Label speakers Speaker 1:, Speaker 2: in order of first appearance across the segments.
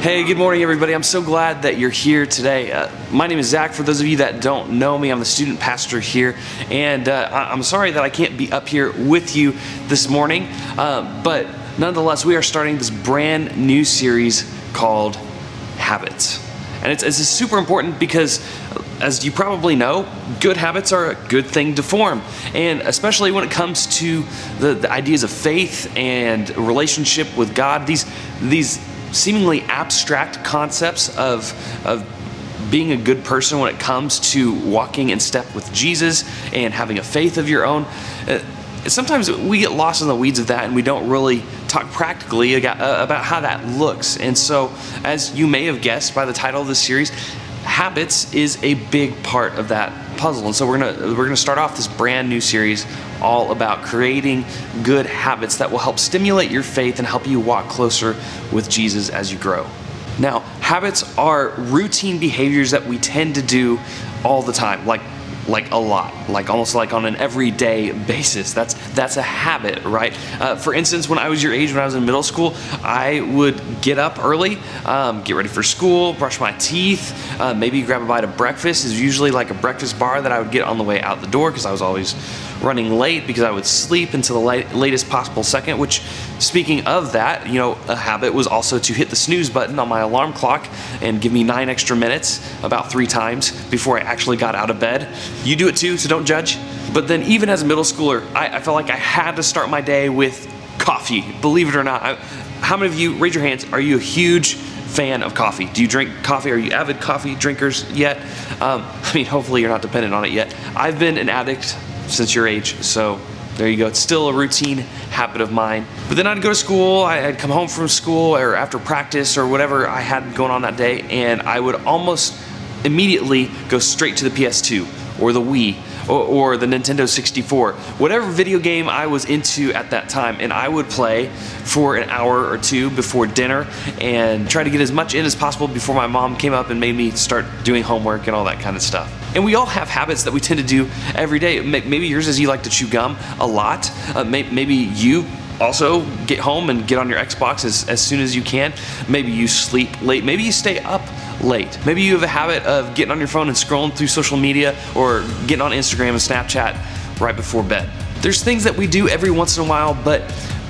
Speaker 1: Hey, good morning, everybody. I'm so glad that you're here today. My name is Zach. For those of you that don't know me, I'm the student pastor here, and I'm sorry that I can't be up here with you this morning, but nonetheless, we are starting this brand new series called Habits. And it's super important because, as you probably know, good habits are a good thing to form. And especially when it comes to the ideas of faith and relationship with God, these seemingly abstract concepts of being a good person when it comes to walking in step with Jesus and having a faith of your own. Sometimes we get lost in the weeds of that and we don't really talk practically about how that looks. And so, as you may have guessed by the title of this series, habits is a big part of that puzzle. And so we're gonna start off this brand new series all about creating good habits that will help stimulate your faith and help you walk closer with Jesus as you grow. Now, habits are routine behaviors that we tend to do all the time, like a lot, almost like on an everyday basis. That's a habit, right? For instance, when I was your age, when I was in middle school, I would get up early, get ready for school, brush my teeth, maybe grab a bite of breakfast. It's usually like a breakfast bar that I would get on the way out the door because I was always running late because I would sleep until the latest possible second, which, speaking of that, a habit was also to hit the snooze button on my alarm clock and give me 9 extra minutes about 3 times before I actually got out of bed. You do it too, so don't judge. But then even as a middle schooler, I felt like I had to start my day with coffee, believe it or not. How many of you, raise your hands, are you a huge fan of coffee? Do you drink coffee? Are you avid coffee drinkers yet? Hopefully you're not dependent on it yet. I've been an addict since your age, so there you go. It's still a routine habit of mine. But then I'd go to school, I'd come home from school or after practice or whatever I had going on that day, and I would almost immediately go straight to the PS2 or the Wii or the Nintendo 64, whatever video game I was into at that time, and I would play for an hour or two before dinner and try to get as much in as possible before my mom came up and made me start doing homework and all that kind of stuff. And we all have habits that we tend to do every day. Maybe yours is you like to chew gum a lot. Maybe you also get home and get on your Xbox as soon as you can. Maybe you sleep late. Maybe you stay up late. Maybe you have a habit of getting on your phone and scrolling through social media or getting on Instagram and Snapchat right before bed. There's things that we do every once in a while, but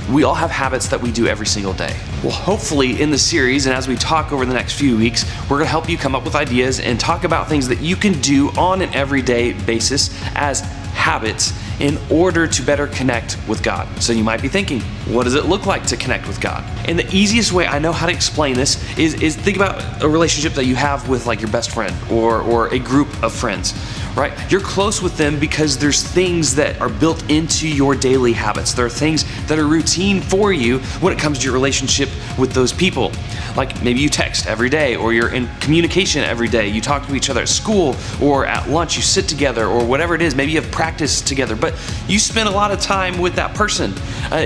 Speaker 1: we all have habits that we do every single day. Well, hopefully in the series and as we talk over the next few weeks, we're gonna help you come up with ideas and talk about things that you can do on an everyday basis as habits in order to better connect with God. So you might be thinking, what does it look like to connect with God? And the easiest way I know how to explain this is think about a relationship that you have with like your best friend or a group of friends, right? You're close with them because there's things that are built into your daily habits. There are things that are routine for you when it comes to your relationship with those people. Like maybe you text every day, or you're in communication every day. You talk to each other at school or at lunch, you sit together or whatever it is. Maybe you have practice together, but you spend a lot of time with that person.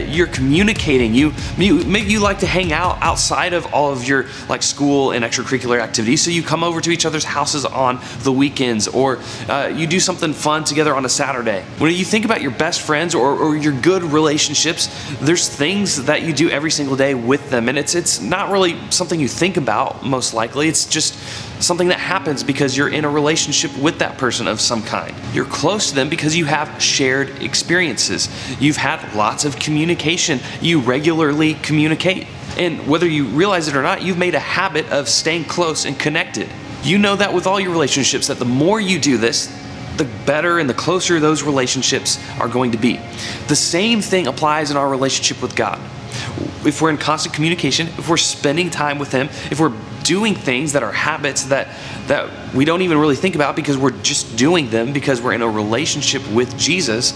Speaker 1: You're communicating. Maybe you like to hang out outside of all of your like school and extracurricular activities. So you come over to each other's houses on the weekends, or you do something fun together on a Saturday. When you think about your best friends or your good relationships, there's things that you do every single day with them. And it's not really something you think about, most likely. It's just something that happens because you're in a relationship with that person of some kind. You're close to them because you have shared experiences. You've had lots of communication. You regularly communicate. And whether you realize it or not, you've made a habit of staying close and connected. You know that with all your relationships, that the more you do this, the better and the closer those relationships are going to be. The same thing applies in our relationship with God. If we're in constant communication, if we're spending time with Him, if we're doing things that are habits that we don't even really think about because we're just doing them because we're in a relationship with Jesus,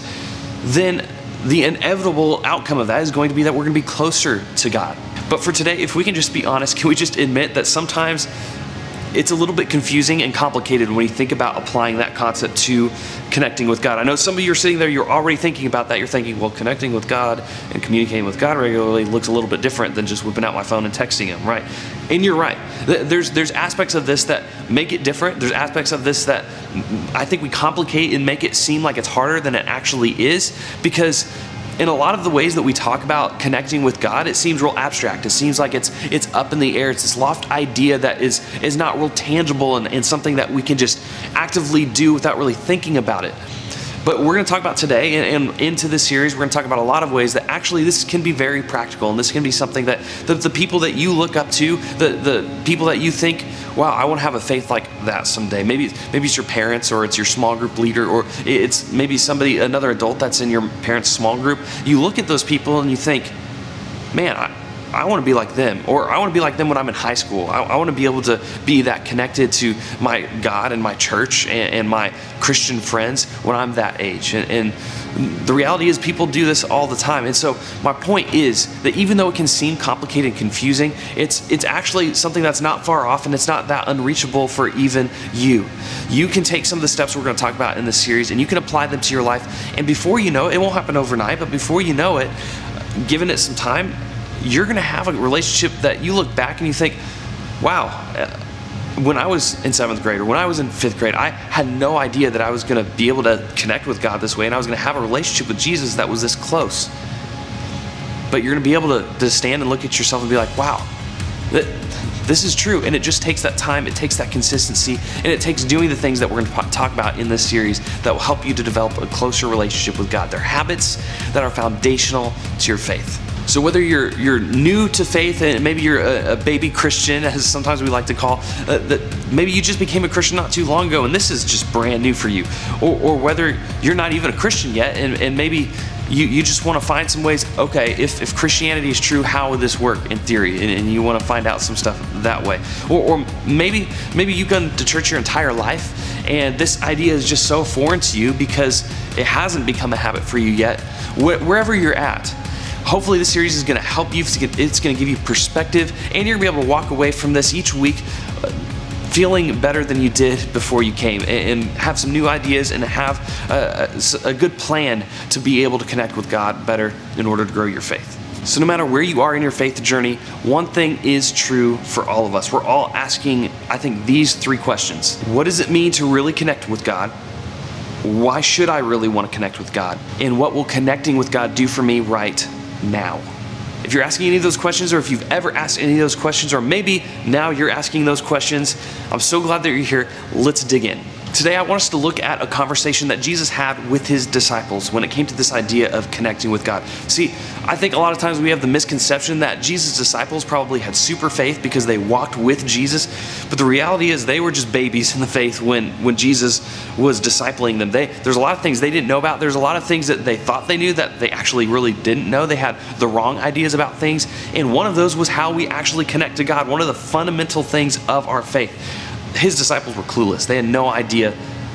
Speaker 1: then the inevitable outcome of that is going to be that we're going to be closer to God. But for today, if we can just be honest, can we just admit that sometimes it's a little bit confusing and complicated when you think about applying that concept to connecting with God. I know some of you are sitting there, you're already thinking about that. You're thinking, well, connecting with God and communicating with God regularly looks a little bit different than just whipping out my phone and texting Him, right? And you're right. There's aspects of this that make it different. There's aspects of this that I think we complicate and make it seem like it's harder than it actually is, because in a lot of the ways that we talk about connecting with God, it seems real abstract. It seems like it's up in the air. It's this loft idea that is not real tangible and something that we can just actively do without really thinking about it. But we're going to talk about today, and into this series, we're going to talk about a lot of ways that actually this can be very practical, and this can be something that the people that you look up to, the people that you think, wow, I want to have a faith like that someday. Maybe it's your parents, or it's your small group leader, or it's maybe another adult that's in your parents' small group. You look at those people and you think, man, I want to be like them, or I want to be like them when I'm in high school. I want to be able to be that connected to my God and my church and my Christian friends when I'm that age. And the reality is people do this all the time. And so my point is that even though it can seem complicated and confusing, it's actually something that's not far off, and it's not that unreachable for even you. You can take some of the steps we're going to talk about in this series, and you can apply them to your life. And before you know it, it won't happen overnight, but before you know it, given it some time, you're going to have a relationship that you look back and you think, wow, when I was in 7th grade or when I was in 5th grade, I had no idea that I was going to be able to connect with God this way, and I was going to have a relationship with Jesus that was this close. But you're going to be able to stand and look at yourself and be like, wow, this is true. And it just takes that time, it takes that consistency, and it takes doing the things that we're going to talk about in this series that will help you to develop a closer relationship with God. They're habits that are foundational to your faith. So whether you're new to faith, and maybe you're a baby Christian, as sometimes we like to call, that maybe you just became a Christian not too long ago and this is just brand new for you, or whether you're not even a Christian yet, and maybe you just want to find some ways, okay, if Christianity is true, how would this work in theory? And you want to find out some stuff that way. Or maybe you've gone to church your entire life and this idea is just so foreign to you because it hasn't become a habit for you yet. Wherever you're at, hopefully this series is going to help you. It's going to give you perspective, and you're going to be able to walk away from this each week feeling better than you did before you came, and have some new ideas, and have a good plan to be able to connect with God better in order to grow your faith. So no matter where you are in your faith journey, one thing is true for all of us. We're all asking, I think, these 3 questions. What does it mean to really connect with God? Why should I really want to connect with God? And what will connecting with God do for me right now? If you're asking any of those questions, or if you've ever asked any of those questions, or maybe now you're asking those questions, I'm so glad that you're here. Let's dig in. Today, I want us to look at a conversation that Jesus had with his disciples when it came to this idea of connecting with God. See, I think a lot of times we have the misconception that Jesus' disciples probably had super faith because they walked with Jesus, but the reality is they were just babies in the faith when Jesus was discipling them. There's a lot of things they didn't know about. There's a lot of things that they thought they knew that they actually really didn't know. They had the wrong ideas about things, and one of those was how we actually connect to God, one of the fundamental things of our faith. His disciples were clueless. They had no idea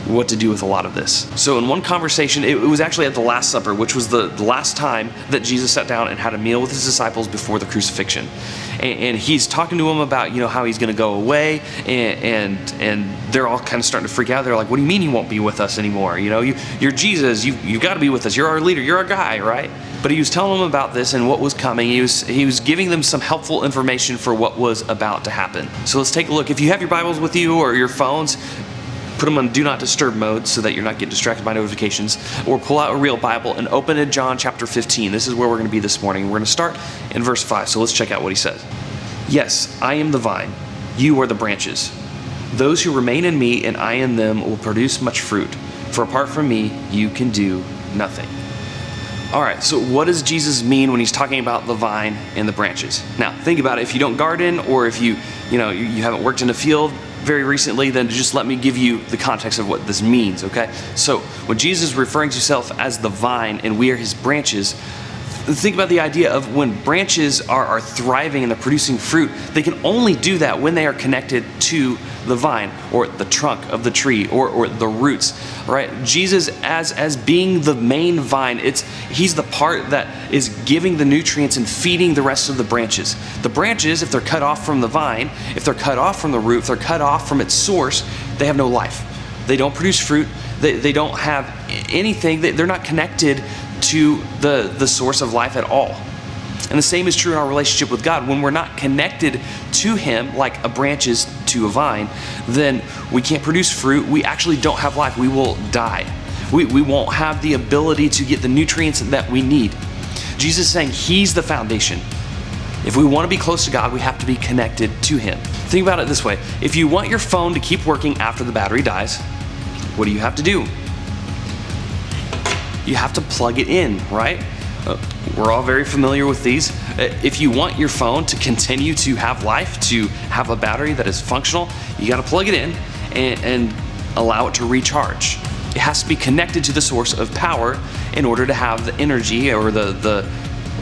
Speaker 1: what to do with a lot of this. So in one conversation, it was actually at the Last Supper, which was the last time that Jesus sat down and had a meal with his disciples before the crucifixion. And he's talking to them about, how he's going to go away, and they're all kind of starting to freak out. They're like, what do you mean you won't be with us anymore? You're Jesus. You've got to be with us. You're our leader. You're our guy, right? But he was telling them about this and what was coming. He was giving them some helpful information for what was about to happen. So let's take a look. If you have your Bibles with you or your phones, put them on do not disturb mode so that you're not getting distracted by notifications, or pull out a real Bible and open to John chapter 15. This is where we're going to be this morning. We're going to start in verse 5. So let's check out what he says. Yes, I am the vine. You are the branches. Those who remain in me and I in them will produce much fruit. For apart from me, you can do nothing. All right, so what does Jesus mean when he's talking about the vine and the branches? Now, think about it. If you don't garden, or if you haven't worked in a field very recently, then just let me give you the context of what this means, okay? So when Jesus is referring to himself as the vine and we are his branches, think about the idea of when branches are thriving and they're producing fruit, they can only do that when they are connected to the vine, or the trunk of the tree, or the roots, right? Jesus, as being the main vine, he's the part that is giving the nutrients and feeding the rest of the branches. The branches, if they're cut off from the vine, if they're cut off from the root, if they're cut off from its source, they have no life. They don't produce fruit. They don't have anything. They're not connected to the source of life at all. And the same is true in our relationship with God. When we're not connected to him like a branch is to a vine, then we can't produce fruit. We actually don't have life. We will die. We won't have the ability to get the nutrients that we need. Jesus is saying he's the foundation. If we want to be close to God, we have to be connected to him. Think about it this way. If you want your phone to keep working after the battery dies, what do you have to do? You have to plug it in, right? We're all very familiar with these. If you want your phone to continue to have life, to have a battery that is functional, you got to plug it in and allow it to recharge. It has to be connected to the source of power in order to have the energy or the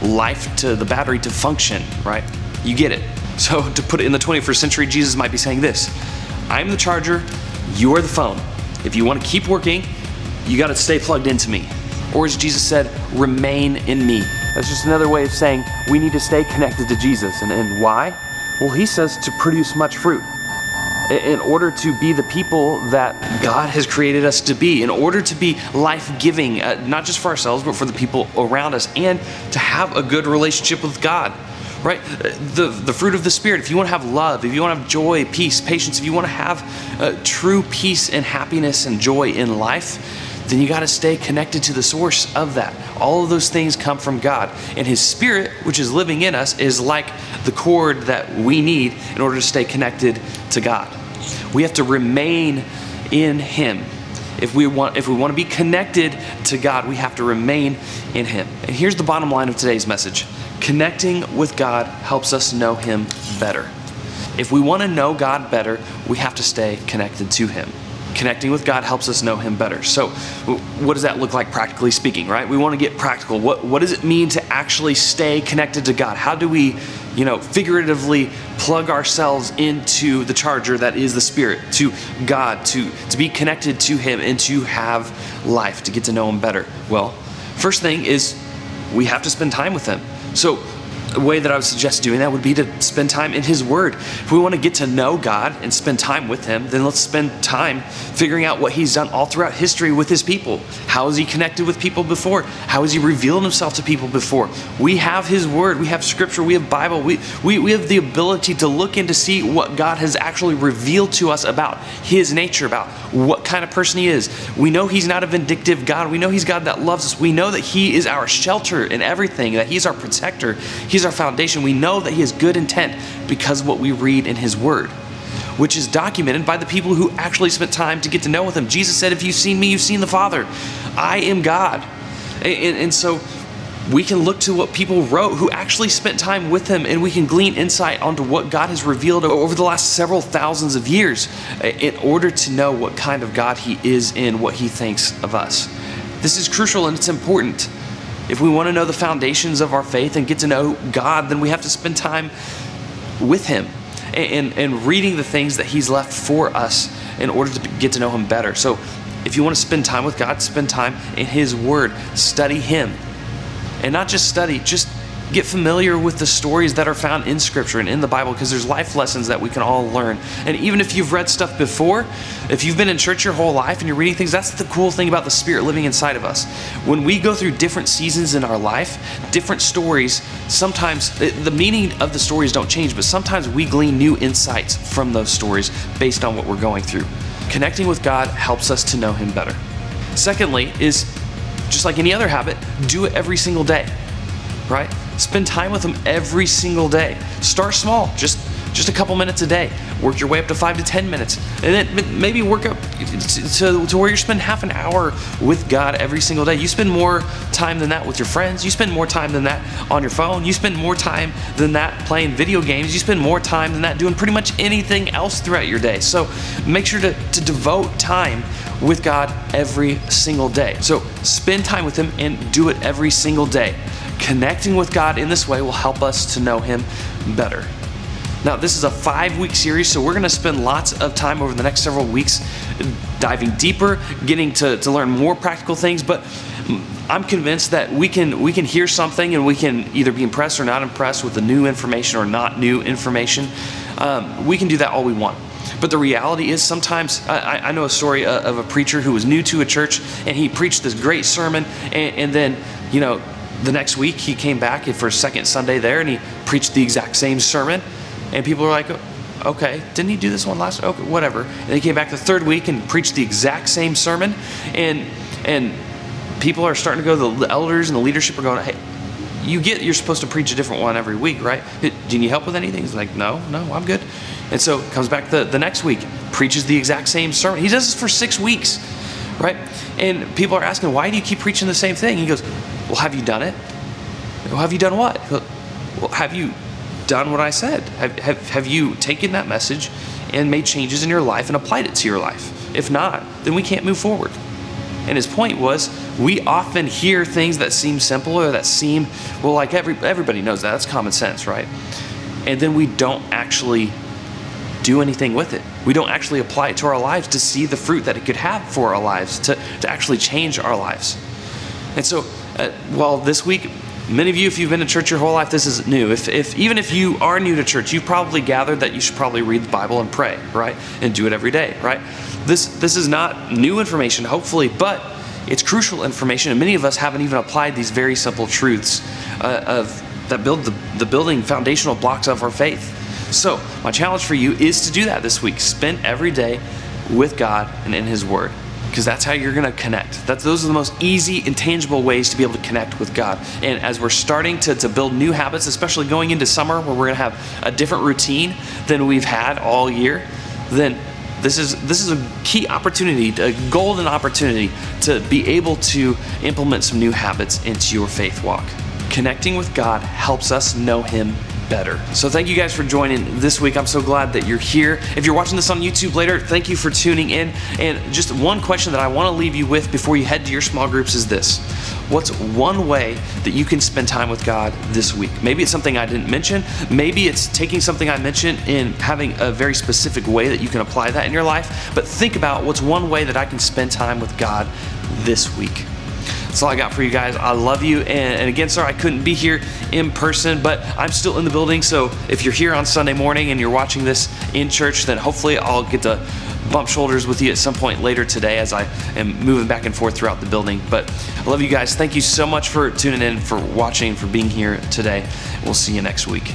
Speaker 1: life to the battery to function, right? You get it. So to put it in the 21st century, Jesus might be saying this: I'm the charger, you're the phone. If you want to keep working, you got to stay plugged into me. Or as Jesus said, remain in me. That's just another way of saying we need to stay connected to Jesus. And why? Well, he says to produce much fruit. In order to be the people that God has created us to be, in order to be life-giving, not just for ourselves, but for the people around us, and to have a good relationship with God, right? The fruit of the Spirit, if you want to have love, if you want to have joy, peace, patience, if you want to have true peace and happiness and joy in life, then you got to stay connected to the source of that. All of those things come from God. And his Spirit, which is living in us, is like the cord that we need in order to stay connected to God. We have to remain in him. If we want to be connected to God, we have to remain in him. And here's the bottom line of today's message. Connecting with God helps us know him better. If we want to know God better, we have to stay connected to him. Connecting with God helps us know him better. So what does that look like practically speaking, right? We want to get practical. What does it mean to actually stay connected to God? How do we, figuratively plug ourselves into the charger that is the Spirit, to God, to be connected to him and to have life, to get to know him better? Well, first thing is we have to spend time with him. So a way that I would suggest doing that would be to spend time in his word. If we want to get to know God and spend time with him, then let's spend time figuring out what he's done all throughout history with his people. How has he connected with people before? How has he revealed himself to people before? We have his word, we have scripture, we have Bible, we have the ability to look in to see what God has actually revealed to us about his nature, about what kind of person he is. We know he's not a vindictive God. We know he's God that loves us. We know that he is our shelter in everything, that he's our protector. He's our foundation. We know that he has good intent because of what we read in his word, which is documented by the people who actually spent time to get to know with him. Jesus said, if you've seen me, you've seen the Father. I am God. And so we can look to what people wrote who actually spent time with him, and we can glean insight onto what God has revealed over the last several thousands of years in order to know what kind of God he is and what he thinks of us. This is crucial and it's important. If we want to know the foundations of our faith and get to know God, then we have to spend time with him and reading the things that he's left for us in order to get to know him better. So if you want to spend time with God, spend time in his word. Study him. And not just study, just get familiar with the stories that are found in Scripture and in the Bible, because there's life lessons that we can all learn. And even if you've read stuff before, if you've been in church your whole life and you're reading things, that's the cool thing about the Spirit living inside of us. When we go through different seasons in our life, different stories, sometimes the meaning of the stories don't change, but sometimes we glean new insights from those stories based on what we're going through. Connecting with God helps us to know him better. Secondly is, just like any other habit, do it every single day, right? Spend time with him every single day. Start small, just a couple minutes a day. Work your way up to 5 to 10 minutes. And then maybe work up to where you spend half an hour with God every single day. You spend more time than that with your friends. You spend more time than that on your phone. You spend more time than that playing video games. You spend more time than that doing pretty much anything else throughout your day. So make sure to devote time with God every single day. So spend time with him and do it every single day. Connecting with God in this way will help us to know him better. Now, this is a 5-week series, so we're going to spend lots of time over the next several weeks diving deeper, getting to learn more practical things, but I'm convinced that we can hear something and we can either be impressed or not impressed with the new information or not new information. We can do that all we want. But the reality is sometimes, I know a story of a preacher who was new to a church, and he preached this great sermon, and then, the next week he came back for his second Sunday there, and he preached the exact same sermon, and people were like, okay, didn't he do this one last? Okay, whatever. And he came back the third week and preached the exact same sermon, and people are starting to go, the elders and the leadership are going, hey, you're supposed to preach a different one every week, right? Do you need help with anything? He's like, no, I'm good. And so comes back the next week, preaches the exact same sermon. He does this for 6 weeks, right? And people are asking, why do you keep preaching the same thing? He goes, well, have you done it? Well, have you done what? Well, have you done what I said? Have you taken that message and made changes in your life and applied it to your life? If not, then we can't move forward. And his point was, we often hear things that seem simple or that seem, well, like everybody knows that. That's common sense, right? And then we don't actually do anything with it. We don't actually apply it to our lives to see the fruit that it could have for our lives, to actually change our lives. And so, well, this week, many of you, if you've been to church your whole life, this isn't new. Even if you are new to church, you've probably gathered that you should probably read the Bible and pray, right? And do it every day, right? This is not new information, hopefully, but it's crucial information, and many of us haven't even applied these very simple truths that build the building foundational blocks of our faith. So my challenge for you is to do that this week. Spend every day with God and in His Word, because that's how you're going to connect. Those are the most easy and tangible ways to be able to connect with God. And as we're starting to build new habits, especially going into summer where we're going to have a different routine than we've had all year, then this is a key opportunity, a golden opportunity to be able to implement some new habits into your faith walk. Connecting with God helps us know Him better. So thank you guys for joining this week. I'm so glad that you're here. If you're watching this on YouTube later, thank you for tuning in. And just one question that I want to leave you with before you head to your small groups is this. What's one way that you can spend time with God this week? Maybe it's something I didn't mention. Maybe it's taking something I mentioned and having a very specific way that you can apply that in your life. But think about what's one way that I can spend time with God this week. That's all I got for you guys. I love you. And again, sorry I couldn't be here in person, but I'm still in the building. So if you're here on Sunday morning and you're watching this in church, then hopefully I'll get to bump shoulders with you at some point later today as I am moving back and forth throughout the building. But I love you guys. Thank you so much for tuning in, for watching, for being here today. We'll see you next week.